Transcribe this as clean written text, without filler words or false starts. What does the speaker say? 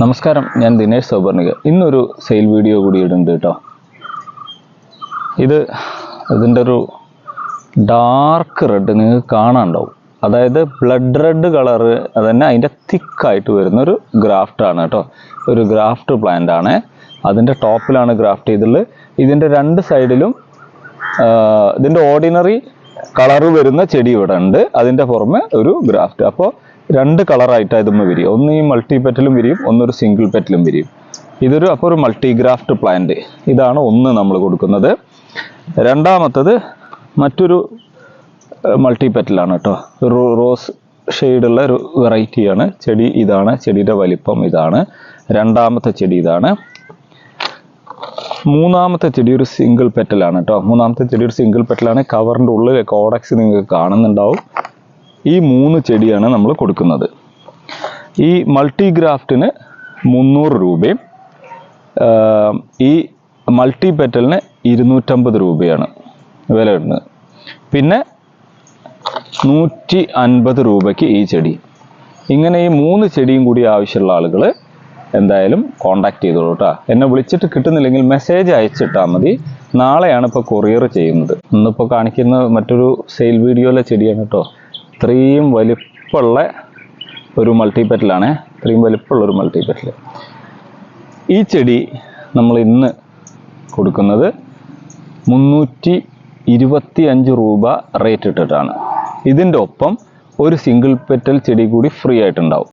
നമസ്കാരം, ഞാൻ ദിനേഷ് സൗപർണിക. ഇന്നൊരു സെയിൽ വീഡിയോ കൂടി ഇടുന്നുണ്ട് കേട്ടോ. ഇതിൻ്റെ ഒരു ഡാർക്ക് റെഡ് നിങ്ങൾക്ക് കാണാനുണ്ടാവും. അതായത് ബ്ലഡ് റെഡ് കളറ് അതന്നെ അതിൻ്റെ തിക്കായിട്ട് വരുന്നൊരു ഗ്രാഫ്റ്റാണ് കേട്ടോ. ഒരു ഗ്രാഫ്റ്റ് പ്ലാന്റ് ആണ്. അതിൻ്റെ ടോപ്പിലാണ് ഗ്രാഫ്റ്റ് ചെയ്തിട്ടുള്ളത്. ഇതിൻ്റെ രണ്ട് സൈഡിലും ഇതിൻ്റെ ഓർഡിനറി കളറ് വരുന്ന ചെടി ഇവിടെ ഉണ്ട്. അതിൻ്റെ പുറമെ ഒരു ഗ്രാഫ്റ്റ്. അപ്പോൾ രണ്ട് കളറായിട്ട് ഇതുമ്പോൾ വിരിയും. ഒന്ന് ഈ മൾട്ടി പെറ്റലും വിരിയും, ഒന്നൊരു സിംഗിൾ പെറ്റലും വിരിയും. അപ്പോൾ ഒരു മൾട്ടി ഗ്രാഫ്റ്റ് പ്ലാന്റ്. ഇതാണ് ഒന്ന് നമ്മൾ കൊടുക്കുന്നത്. രണ്ടാമത്തത് മറ്റൊരു മൾട്ടി പെറ്റലാണ് കേട്ടോ. ഒരു റോസ് ഷെയ്ഡുള്ള ഒരു വെറൈറ്റിയാണ് ചെടി. ഇതാണ് ചെടിയുടെ വലിപ്പം. ഇതാണ് രണ്ടാമത്തെ ചെടി. ഇതാണ് മൂന്നാമത്തെ ചെടി. ഒരു സിംഗിൾ പെറ്റലാണ് കേട്ടോ. മൂന്നാമത്തെ ചെടി ഒരു സിംഗിൾ പെറ്റലാണ്. കവറിൻ്റെ ഉള്ളിൽ കോഡക്സ് നിങ്ങൾക്ക് കാണുന്നുണ്ടാവും. ഈ മൂന്ന് ചെടിയാണ് നമ്മൾ കൊടുക്കുന്നത്. ഈ മൾട്ടി ഗ്രാഫ്റ്റിന് 300 രൂപയും ഈ മൾട്ടി പെറ്റലിന് 250 രൂപയാണ് വില വരുന്നത്. പിന്നെ 150 രൂപയ്ക്ക് ഈ ചെടി. ഇങ്ങനെ ഈ മൂന്ന് ചെടിയും കൂടി ആവശ്യമുള്ള ആളുകൾ എന്തായാലും കോണ്ടാക്ട് ചെയ്തോളൂ കേട്ടോ. എന്നെ വിളിച്ചിട്ട് കിട്ടുന്നില്ലെങ്കിൽ മെസ്സേജ് അയച്ചിട്ടാൽ മതി. നാളെയാണ് ഇപ്പോൾ കൊറിയർ ചെയ്യുന്നത്. ഇന്നിപ്പോൾ കാണിക്കുന്ന മറ്റൊരു സെയിൽ വീഡിയോയിലെ ചെടിയാണ് കേട്ടോ. ഇത്രയും വലിപ്പമുള്ള ഒരു മൾട്ടിപെറ്റലാണ്. ഇത്രയും വലിപ്പമുള്ള ഒരു മൾട്ടിപെറ്റൽ. ഈ ചെടി നമ്മൾ ഇന്ന് കൊടുക്കുന്നത് 325 രൂപ റേറ്റ് ഇട്ടിട്ടാണ്. ഇതിൻ്റെ ഒപ്പം ഒരു സിംഗിൾ പെറ്റൽ ചെടി കൂടി ഫ്രീ ആയിട്ടുണ്ടാവും.